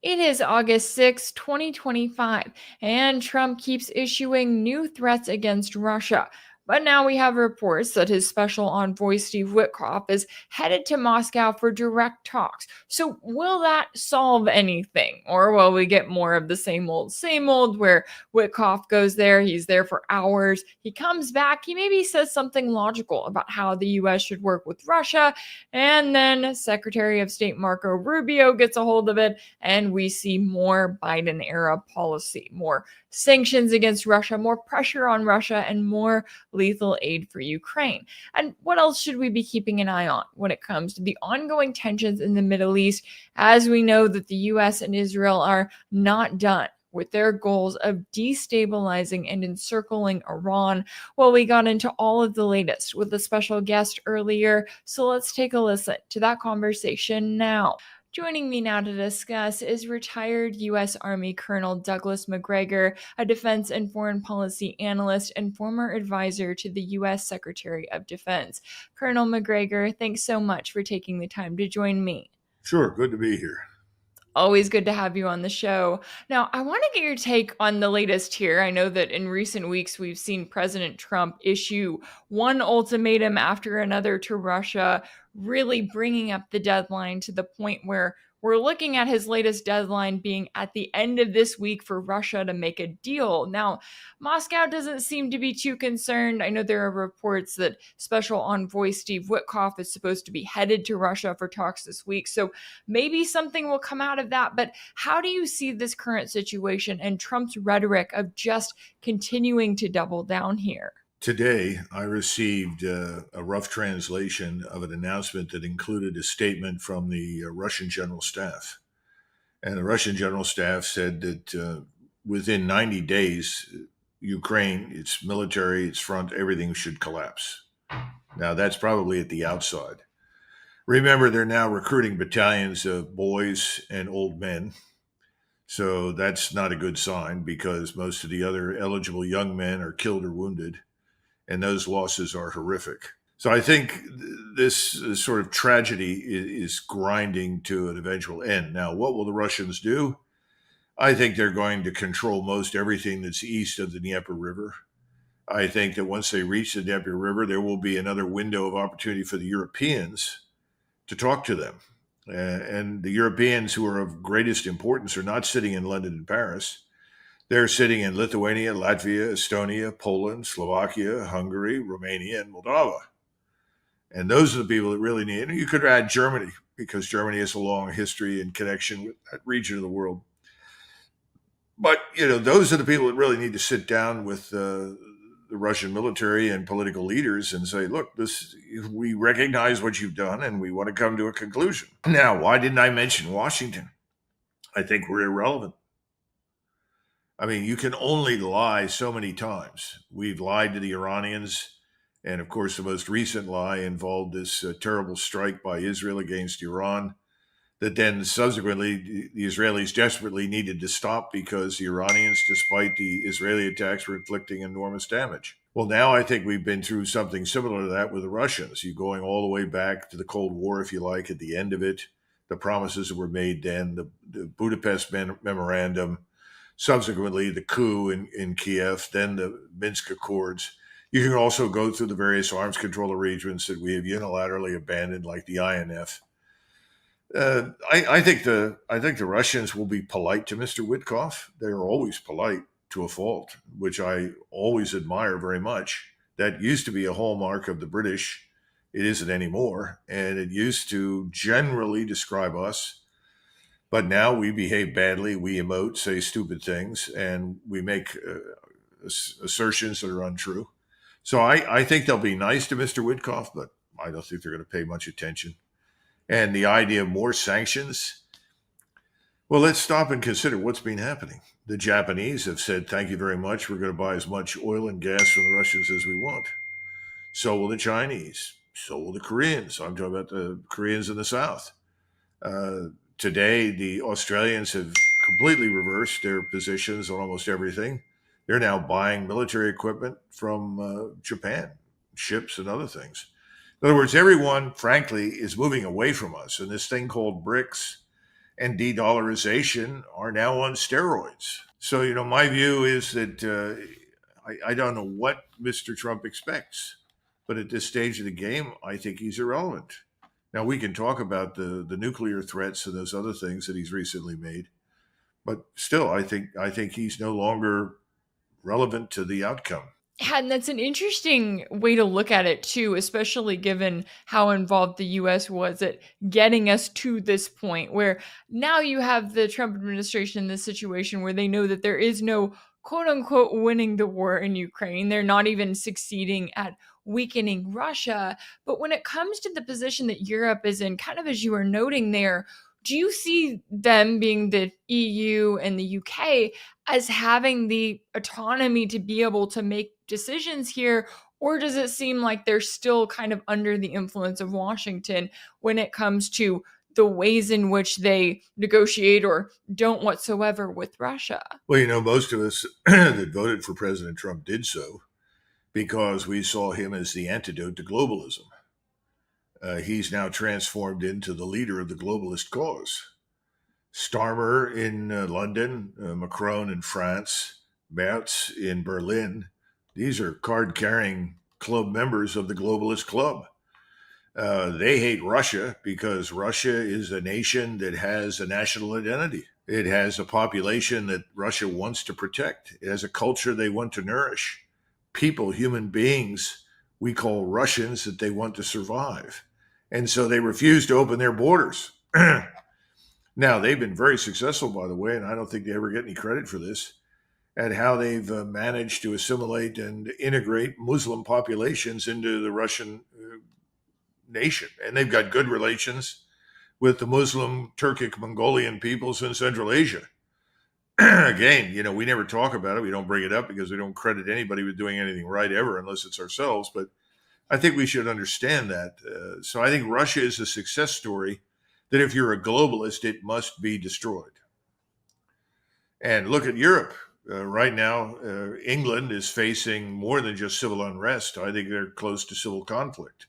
It is August 6, 2025, and Trump keeps issuing new threats against Russia. But now we have reports that his special envoy Steve Witkoff is headed to Moscow for direct talks. So, will that solve anything? Or will we get more of the same old, where Witkoff goes there, he's there for hours, he comes back, he maybe says something logical about how the US should work with Russia, and then Secretary of State Marco Rubio gets a hold of it and we see more Biden era policy, more sanctions against Russia, more pressure on Russia, and more lethal aid for Ukraine. And what else should we be keeping an eye on when it comes to the ongoing tensions in the Middle East, as we know that the US and Israel are not done with their goals of destabilizing and encircling Iran? Well, we got into all of the latest with a special guest earlier, so let's take a listen to that conversation now. Joining me now to discuss is retired U.S. Army Colonel Douglas Macgregor, a defense and foreign policy analyst and former advisor to the U.S. Secretary of Defense. Colonel Macgregor, thanks so much for taking the time to join me. Sure, good to be here. Always good to have you on the show. Now, I want to get your take on the latest here. I know that in recent weeks, we've seen President Trump issue one ultimatum after another to Russia, really bringing up the deadline to the point where we're looking at his latest deadline being at the end of this week for Russia to make a deal. Now, Moscow doesn't seem to be too concerned. I know there are reports that Special Envoy Steve Witkoff is supposed to be headed to Russia for talks this week. So maybe something will come out of that. But how do you see this current situation and Trump's rhetoric of just continuing to double down here? Today, I received a rough translation of an announcement that included a statement from the Russian General Staff. And the Russian General Staff said that within 90 days, Ukraine, its military, its front, everything should collapse. Now, that's probably at the outside. Remember, they're now recruiting battalions of boys and old men. So that's not a good sign because most of the other eligible young men are killed or wounded, and those losses are horrific. So I think this sort of tragedy is grinding to an eventual end. Now, what will the Russians do? I think they're going to control most everything that's east of the Dnieper River. I think that once they reach the Dnieper River, there will be another window of opportunity for the Europeans to talk to them. And the Europeans who are of greatest importance are not sitting in London and Paris. They're sitting in Lithuania, Latvia, Estonia, Poland, Slovakia, Hungary, Romania, and Moldova. And those are the people that really need it. And you could add Germany, because Germany has a long history and connection with that region of the world. But, those are the people that really need to sit down with the Russian military and political leaders and say, look, we recognize what you've done and we want to come to a conclusion. Now, why didn't I mention Washington? I think we're irrelevant. I mean, you can only lie so many times. We've lied to the Iranians. And of course, the most recent lie involved this terrible strike by Israel against Iran that then subsequently the Israelis desperately needed to stop because the Iranians, despite the Israeli attacks, were inflicting enormous damage. Well, now I think we've been through something similar to that with the Russians. You're going all the way back to the Cold War, if you like, at the end of it, the promises that were made then, the Budapest Memorandum, subsequently the coup in Kiev, then the Minsk Accords. You can also go through the various arms control arrangements that we have unilaterally abandoned, like the INF. I think the Russians will be polite to Mr. Witkoff. They are always polite to a fault, which I always admire very much. That used to be a hallmark of the British. It isn't anymore, and it used to generally describe us. But now we behave badly, we emote, say stupid things, and we make assertions that are untrue. So I think they'll be nice to Mr. Witkoff, but I don't think they're going to pay much attention. And the idea of more sanctions, well, let's stop and consider what's been happening. The Japanese have said, thank you very much. We're going to buy as much oil and gas from the Russians as we want. So will the Chinese. So will the Koreans. I'm talking about the Koreans in the South. Today, the Australians have completely reversed their positions on almost everything. They're now buying military equipment from Japan, ships and other things. In other words, everyone, frankly, is moving away from us. And this thing called BRICS and de-dollarization are now on steroids. So, my view is that I don't know what Mr. Trump expects, but at this stage of the game, I think he's irrelevant. Now, we can talk about the nuclear threats and those other things that he's recently made, but still, I think he's no longer relevant to the outcome. Yeah, and that's an interesting way to look at it too, especially given how involved the US was at getting us to this point where now you have the Trump administration in this situation where they know that there is no quote unquote winning the war in Ukraine. They're not even succeeding at weakening Russia. But when it comes to the position that Europe is in, kind of as you were noting there, do you see them being the EU and the UK as having the autonomy to be able to make decisions here? Or does it seem like they're still kind of under the influence of Washington when it comes to the ways in which they negotiate or don't whatsoever with Russia? Well, most of us that voted for President Trump did so because we saw him as the antidote to globalism. He's now transformed into the leader of the globalist cause. Starmer in London, Macron in France, Merz in Berlin. These are card carrying club members of the globalist club. They hate Russia because Russia is a nation that has a national identity. It has a population that Russia wants to protect. It has a culture they want to nourish. People, human beings, we call Russians that they want to survive. And so they refuse to open their borders. Now, they've been very successful, by the way, and I don't think they ever get any credit for this, at how they've managed to assimilate and integrate Muslim populations into the Russian nation. And they've got good relations with the Muslim, Turkic, Mongolian peoples in Central Asia. Again, we never talk about it. We don't bring it up because we don't credit anybody with doing anything right ever, unless it's ourselves. But I think we should understand that. So I think Russia is a success story that if you're a globalist, it must be destroyed. And look at Europe. Right now, England is facing more than just civil unrest. I think they're close to civil conflict.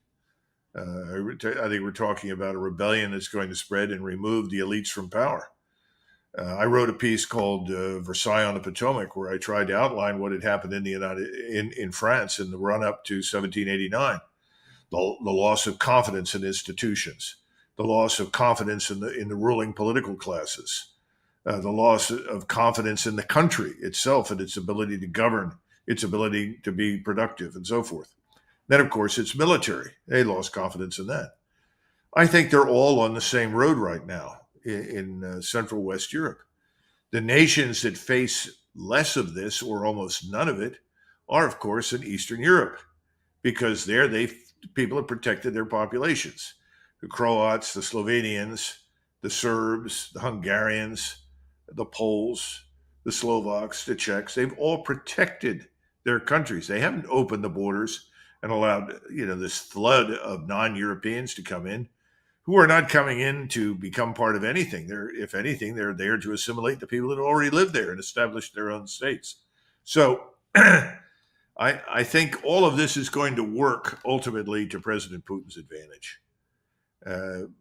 I think we're talking about a rebellion that's going to spread and remove the elites from power. I wrote a piece called Versailles on the Potomac, where I tried to outline what had happened in France in the run-up to 1789. The loss of confidence in institutions, the loss of confidence in the ruling political classes, the loss of confidence in the country itself and its ability to govern, its ability to be productive, and so forth. Then, of course, it's military. They lost confidence in that. I think they're all on the same road right now in Central West Europe. The nations that face less of this or almost none of it are, of course, in Eastern Europe, because there people have protected their populations. The Croats, the Slovenians, the Serbs, the Hungarians, the Poles, the Slovaks, the Czechs, they've all protected their countries. They haven't opened the borders and allowed, this flood of non-Europeans to come in who are not coming in to become part of anything. If anything, they're there to assimilate the people that already live there and establish their own states. So I think all of this is going to work ultimately to President Putin's advantage.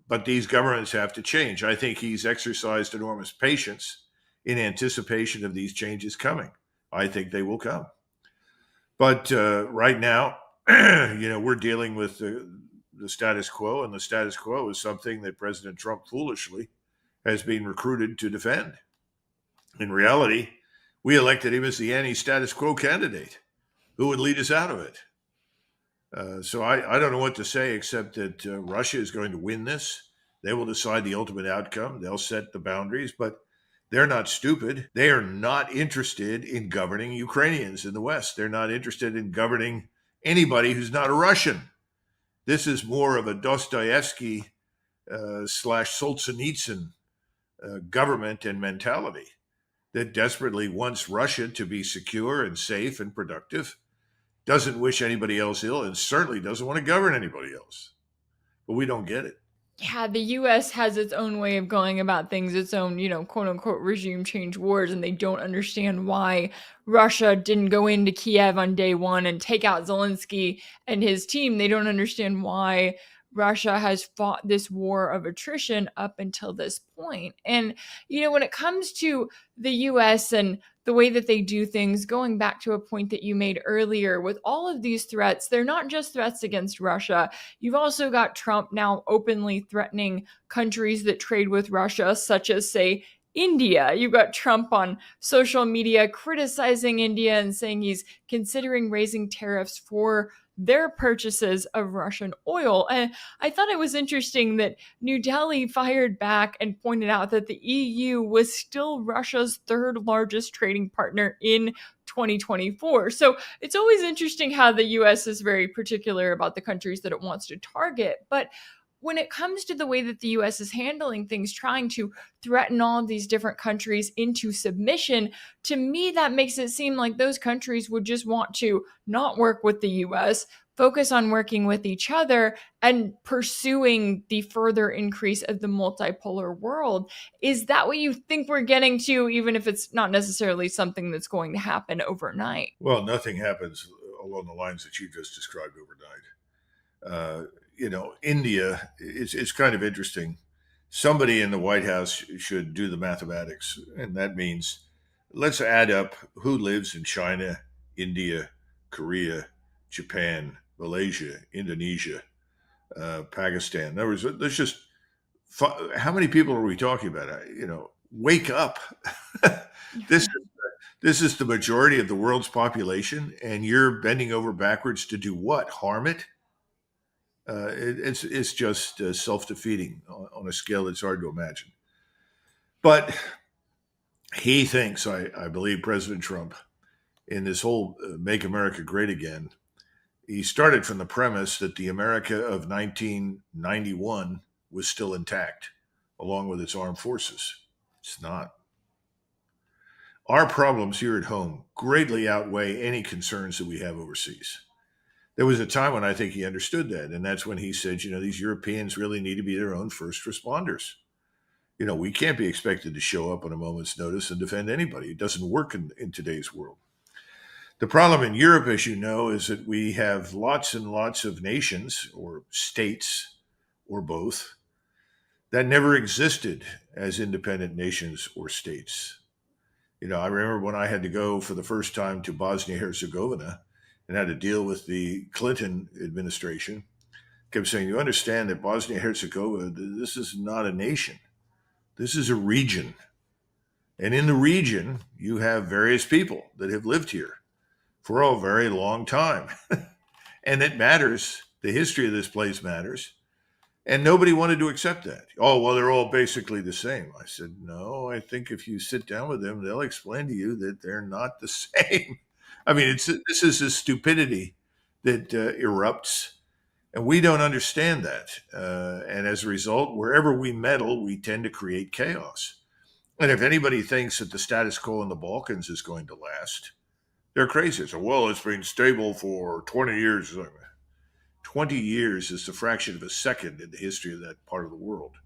But these governments have to change. I think he's exercised enormous patience in anticipation of these changes coming. I think they will come. But right now, we're dealing with the status quo, and the status quo is something that President Trump foolishly has been recruited to defend. In reality, we elected him as the anti-status quo candidate who would lead us out of it. So I don't know what to say except that Russia is going to win this. They will decide the ultimate outcome. They'll set the boundaries, but they're not stupid. They are not interested in governing Ukrainians in the West. They're not interested in governing anybody who's not a Russian. This is more of a Dostoevsky / Solzhenitsyn government and mentality that desperately wants Russia to be secure and safe and productive, doesn't wish anybody else ill, and certainly doesn't want to govern anybody else. But we don't get it. Yeah, the US has its own way of going about things, its own, quote unquote regime change wars, and they don't understand why Russia didn't go into Kiev on day one and take out Zelensky and his team. They don't understand why Russia has fought this war of attrition up until this point. And, when it comes to the US and the way that they do things, going back to a point that you made earlier, with all of these threats, they're not just threats against Russia. You've also got Trump now openly threatening countries that trade with Russia, such as, say, India. You've got Trump on social media criticizing India and saying he's considering raising tariffs for their purchases of Russian oil. And I thought it was interesting that New Delhi fired back and pointed out that the EU was still Russia's third largest trading partner in 2024. So it's always interesting how the US is very particular about the countries that it wants to target. But when it comes to the way that the US is handling things, trying to threaten all of these different countries into submission, to me, that makes it seem like those countries would just want to not work with the US, focus on working with each other and pursuing the further increase of the multipolar world. Is that what you think we're getting to, even if it's not necessarily something that's going to happen overnight? Well, nothing happens along the lines that you just described overnight. India, it's kind of interesting. Somebody in the White House should do the mathematics, and that means let's add up who lives in China, India, Korea, Japan, Malaysia, Indonesia, Pakistan. In other words, there's just how many people are we talking about? Wake up. this this is the majority of the world's population, and you're bending over backwards to do what? Harm it? It's just self-defeating on a scale that's hard to imagine. But he thinks, I believe, President Trump, in this whole "Make America Great Again," he started from the premise that the America of 1991 was still intact, along with its armed forces. It's not. Our problems here at home greatly outweigh any concerns that we have overseas. There was a time when I think he understood that, and that's when he said, these Europeans really need to be their own first responders. We can't be expected to show up on a moment's notice and defend anybody. It doesn't work in today's world. The problem in Europe, as you know, is that we have lots and lots of nations or states or both that never existed as independent nations or states. I remember when I had to go for the first time to Bosnia-Herzegovina and had to deal with the Clinton administration, kept saying, you understand that Bosnia-Herzegovina, this is not a nation. This is a region. And in the region, you have various people that have lived here for a very long time. And it matters. The history of this place matters. And nobody wanted to accept that. Oh, well, they're all basically the same. I said, no, I think if you sit down with them, they'll explain to you that they're not the same. I mean, this is a stupidity that erupts, and we don't understand that. And as a result, wherever we meddle, we tend to create chaos. And if anybody thinks that the status quo in the Balkans is going to last, they're crazy. So, well, it's been stable for 20 years. 20 years is a fraction of a second in the history of that part of the world.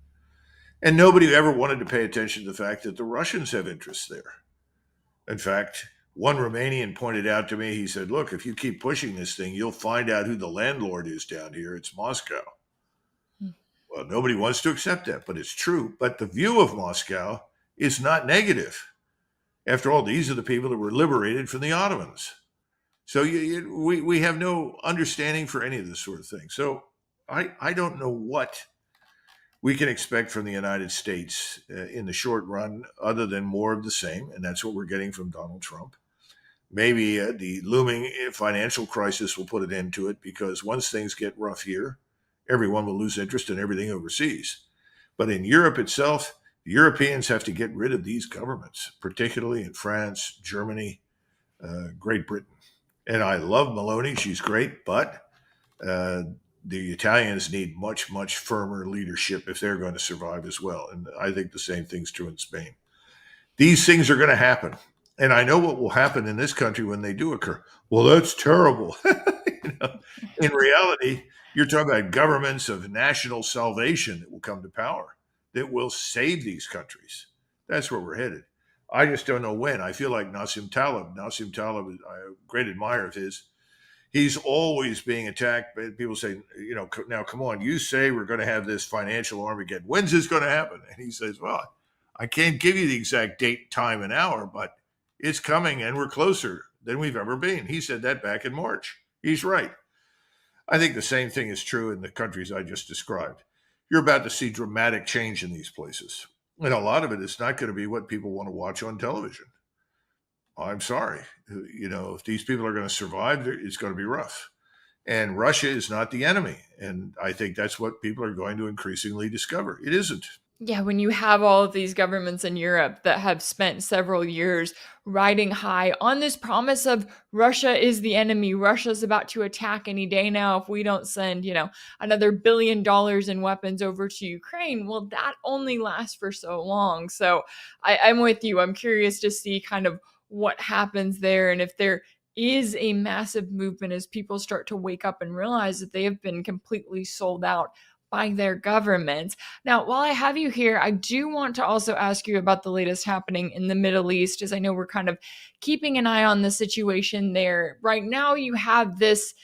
And nobody ever wanted to pay attention to the fact that the Russians have interests there. In fact, one Romanian pointed out to me, he said, look, if you keep pushing this thing, you'll find out who the landlord is down here. It's Moscow. Well, nobody wants to accept that, but it's true. But the view of Moscow is not negative. After all, these are the people that were liberated from the Ottomans. So we have no understanding for any of this sort of thing. So I don't know what we can expect from the United States in the short run, other than more of the same. And that's what we're getting from Donald Trump. Maybe the looming financial crisis will put an end to it, because once things get rough here, everyone will lose interest in everything overseas. But in Europe itself, the Europeans have to get rid of these governments, particularly in France, Germany, Great Britain. And I love Meloni. She's great, but the Italians need much, much firmer leadership if they're going to survive as well. And I think the same thing's true in Spain. These things are going to happen. And I know what will happen in this country when they do occur. Well, that's terrible. In reality, you're talking about governments of national salvation that will come to power, that will save these countries. That's where we're headed. I just don't know when. I feel like Nassim Taleb. Nassim Taleb, I'm a great admirer of his. He's always being attacked. But people say, now come on, you say we're going to have this financial Armageddon. When's this going to happen? And he says, well, I can't give you the exact date, time, and hour, but it's coming and we're closer than we've ever been. He said that back in March. He's right. I think the same thing is true in the countries I just described. You're about to see dramatic change in these places. And a lot of it is not going to be what people want to watch on television. I'm sorry. If these people are going to survive, it's going to be rough. And Russia is not the enemy. And I think that's what people are going to increasingly discover. It isn't. Yeah, when you have all of these governments in Europe that have spent several years riding high on this promise of Russia is the enemy, Russia's about to attack any day now if we don't send, another $1 billion in weapons over to Ukraine. Well, that only lasts for so long. So I'm with you. I'm curious to see kind of what happens there and if there is a massive movement as people start to wake up and realize that they have been completely sold out by their governments. Now, while I have you here, I do want to also ask you about the latest happening in the Middle East, as I know we're kind of keeping an eye on the situation there. Right now, you have this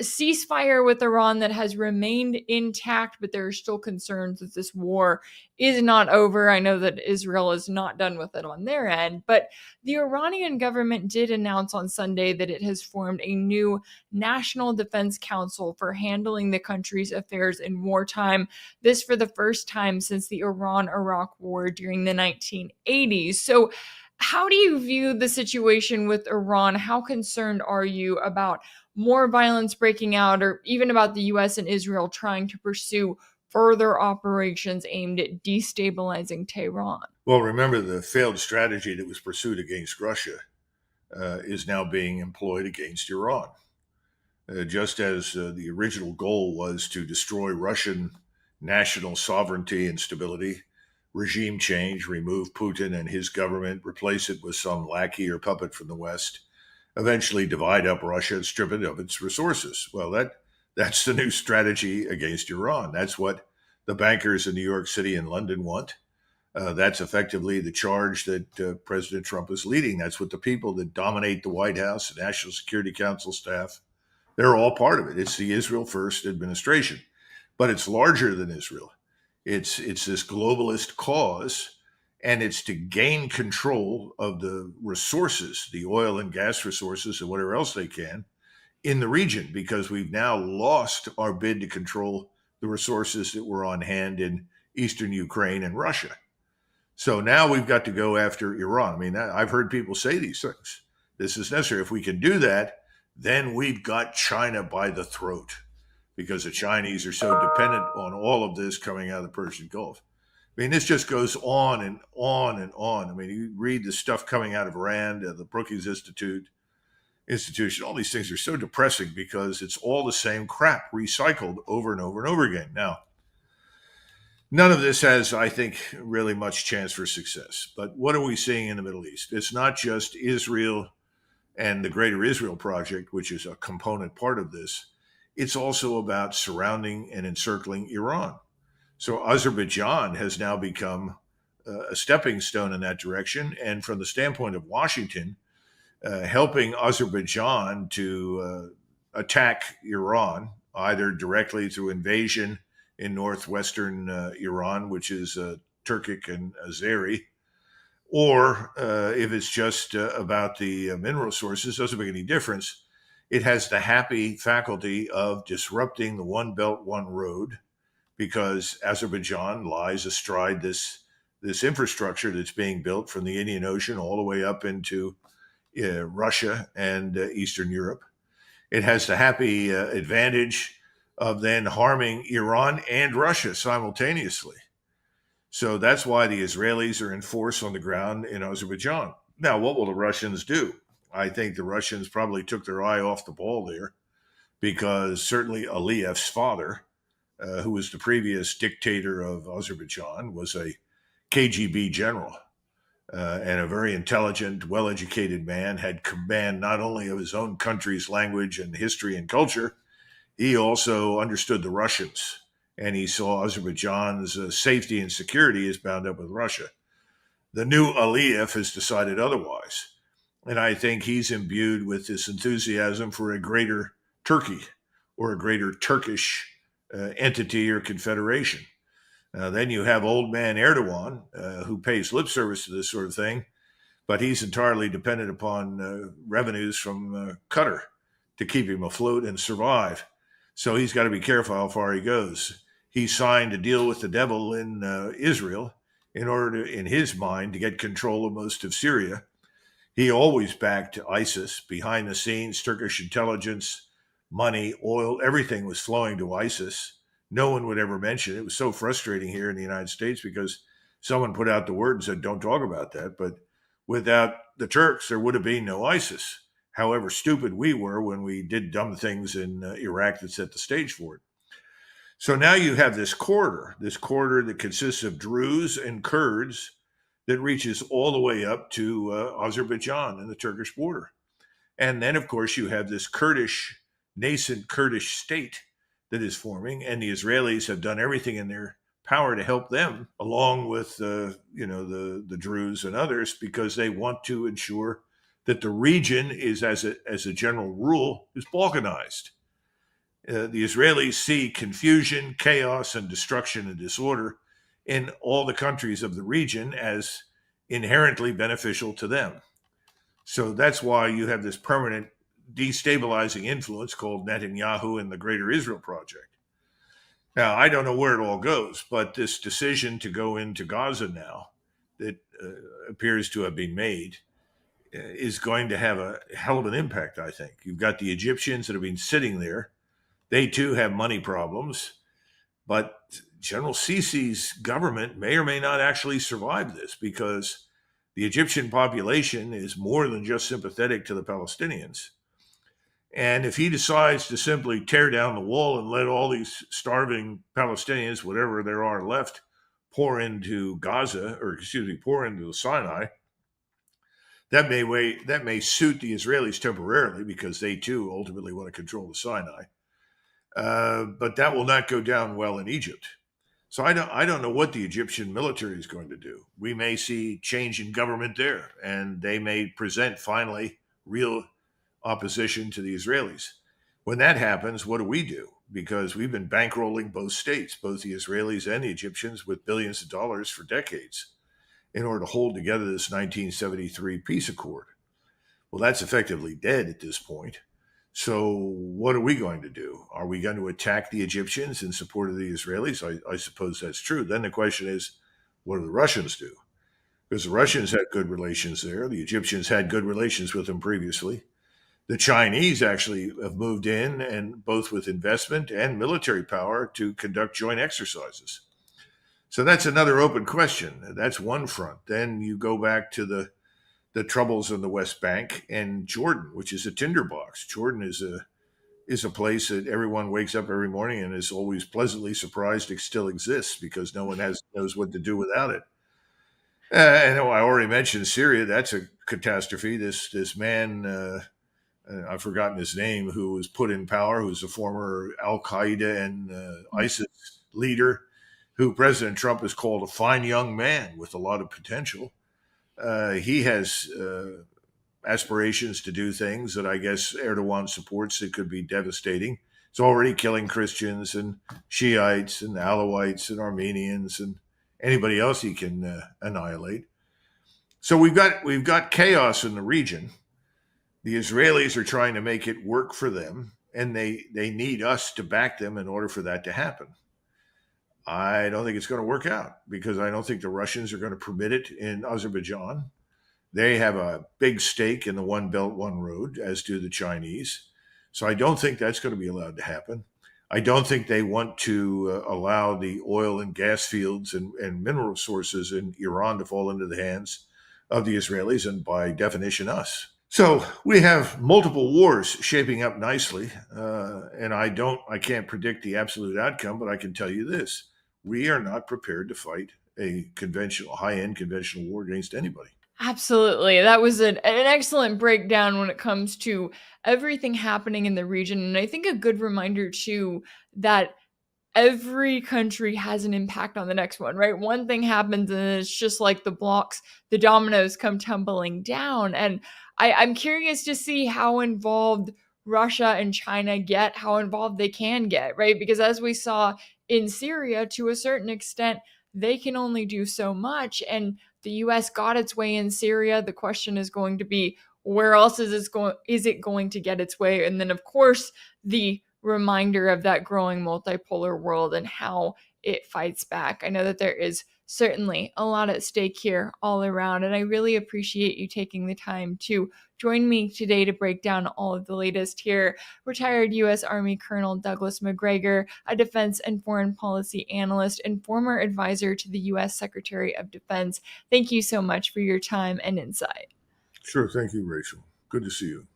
ceasefire with Iran that has remained intact, but there are still concerns that this war is not over. I know that Israel is not done with it on their end, but the Iranian government did announce on Sunday that it has formed a new National Defense Council for handling the country's affairs in wartime. This for the first time since the Iran-Iraq War during the 1980s. So how do you view the situation with Iran? How concerned are you about more violence breaking out, or even about the US and Israel trying to pursue further operations aimed at destabilizing Tehran? Well, remember the failed strategy that was pursued against Russia is now being employed against Iran. Just as the original goal was to destroy Russian national sovereignty and stability, regime change, remove Putin and his government, replace it with some lackey or puppet from the West, eventually divide up Russia and strip it of its resources. Well, that's the new strategy against Iran. That's what the bankers in New York City and London want. That's effectively the charge that President Trump is leading. That's what the people that dominate the White House, the National Security Council staff, they're all part of it. It's the Israel First administration, but it's larger than Israel. It's this globalist cause, and it's to gain control of the resources, the oil and gas resources and whatever else they can in the region, because we've now lost our bid to control the resources that were on hand in eastern Ukraine and Russia. So now we've got to go after Iran. I mean, I've heard people say these things. This is necessary. If we can do that, then we've got China by the throat, because the Chinese are so dependent on all of this coming out of the Persian Gulf. I mean, this just goes on and on and on. I mean, you read the stuff coming out of Rand, the Brookings Institution, all these things are so depressing because it's all the same crap recycled over and over and over again. Now, none of this has, I think, really much chance for success. But what are we seeing in the Middle East? It's not just Israel and the Greater Israel Project, which is a component part of this. It's also about surrounding and encircling Iran. So Azerbaijan has now become a stepping stone in that direction. And from the standpoint of Washington, helping Azerbaijan to attack Iran, either directly through invasion in northwestern Iran, which is Turkic and Azeri, or if it's just about the mineral sources, doesn't make any difference. It has the happy faculty of disrupting the One Belt, One Road, because Azerbaijan lies astride this infrastructure that's being built from the Indian Ocean all the way up into Russia and Eastern Europe. It has the happy advantage of then harming Iran and Russia simultaneously. So that's why the Israelis are in force on the ground in Azerbaijan. Now, what will the Russians do? I think the Russians probably took their eye off the ball there, because certainly Aliyev's father, who was the previous dictator of Azerbaijan, was a KGB general and a very intelligent, well-educated man, had command not only of his own country's language and history and culture, he also understood the Russians, and he saw Azerbaijan's safety and security as bound up with Russia. The new Aliyev has decided otherwise, and I think he's imbued with this enthusiasm for a greater Turkey or a greater Turkish entity or confederation. Then you have old man Erdogan, who pays lip service to this sort of thing, but he's entirely dependent upon revenues from Qatar to keep him afloat and survive. So he's got to be careful how far he goes. He signed a deal with the devil in Israel in order to, in his mind, to get control of most of Syria. He always backed ISIS behind the scenes. Turkish intelligence, money, oil, everything was flowing to ISIS. No one would ever mention it. It was so frustrating here in the United States because someone put out the word and said, don't talk about that. But without the Turks, there would have been no ISIS. However stupid we were when we did dumb things in Iraq that set the stage for it. So now you have this corridor that consists of Druze and Kurds that reaches all the way up to Azerbaijan and the Turkish border. And then, of course, you have this nascent Kurdish state that is forming, and the Israelis have done everything in their power to help them, along with the Druze and others, because they want to ensure that the region is, as a general rule, is balkanized. The Israelis see confusion, chaos, and destruction and disorder in all the countries of the region as inherently beneficial to them. So that's why you have this permanent destabilizing influence called Netanyahu and the Greater Israel Project. Now, I don't know where it all goes, but this decision to go into Gaza now that appears to have been made is going to have a hell of an impact, I think. You've got the Egyptians that have been sitting there. They too have money problems, but General Sisi's government may or may not actually survive this because the Egyptian population is more than just sympathetic to the Palestinians. And if he decides to simply tear down the wall and let all these starving Palestinians, whatever there are left, pour into pour into the Sinai, that may suit the Israelis temporarily because they too ultimately want to control the Sinai. But that will not go down well in Egypt. So I don't know what the Egyptian military is going to do. We may see change in government there, and they may present finally real opposition to the Israelis. When that happens, what do? Because we've been bankrolling both states, both the Israelis and the Egyptians, with billions of dollars for decades in order to hold together this 1973 peace accord. Well, that's effectively dead at this point. So what are we going to do? Are we going to attack the Egyptians in support of the Israelis? I suppose that's true. Then the question is, what do the Russians do? Because the Russians had good relations there. The Egyptians had good relations with them previously. The Chinese actually have moved in, and both with investment and military power, to conduct joint exercises. So that's another open question. That's one front. Then you go back to the troubles in the West Bank and Jordan, which is a tinderbox. Jordan is a place that everyone wakes up every morning and is always pleasantly surprised it still exists because no one knows what to do without it. And I already mentioned Syria. That's a catastrophe. This man, I've forgotten his name, who was put in power, who's a former Al Qaeda and ISIS leader, who President Trump has called a fine young man with a lot of potential. He has aspirations to do things that I guess Erdogan supports that could be devastating. It's already killing Christians and Shiites and Alawites and Armenians and anybody else he can annihilate. So we've got chaos in the region. The Israelis are trying to make it work for them, and they need us to back them in order for that to happen. I don't think it's going to work out because I don't think the Russians are going to permit it in Azerbaijan. They have a big stake in the One Belt, One Road, as do the Chinese. So I don't think that's going to be allowed to happen. I don't think they want to allow the oil and gas fields and mineral sources in Iran to fall into the hands of the Israelis and by definition us. So we have multiple wars shaping up nicely, and I can't predict the absolute outcome, but I can tell you this: we are not prepared to fight a high-end conventional war against anybody. Absolutely. That was an excellent breakdown when it comes to everything happening in the region. And I think a good reminder, too, that every country has an impact on the next one, right? One thing happens and it's just like the dominoes come tumbling down. And I'm curious to see how involved Russia and China get how involved they can get, right? Because as we saw in Syria, to a certain extent, they can only do so much. And the US got its way in Syria. The question is going to be, where else is it going to get its way? And then, of course, the reminder of that growing multipolar world and how it fights back. I know that there is certainly a lot at stake here all around, and I really appreciate you taking the time to join me today to break down all of the latest here. Retired U.S. Army Colonel Douglas Macgregor, a defense and foreign policy analyst and former advisor to the U.S. Secretary of Defense. Thank you so much for your time and insight. Sure. Thank you, Rachel. Good to see you.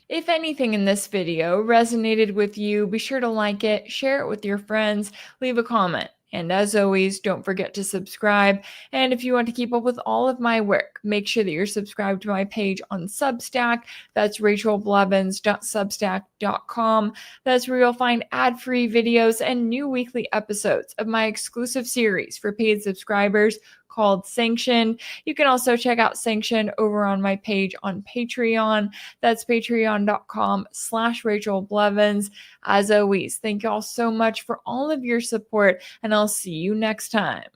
If anything in this video resonated with you, be sure to like it, share it with your friends, leave a comment. And as always, don't forget to subscribe. And if you want to keep up with all of my work, make sure that you're subscribed to my page on Substack. That's rachelblevins.substack.com. That's where you'll find ad-free videos and new weekly episodes of my exclusive series for paid subscribers called Sanction. You can also check out Sanction over on my page on Patreon. That's patreon.com/Rachel Blevins. As always, thank you all so much for all of your support, and I'll see you next time.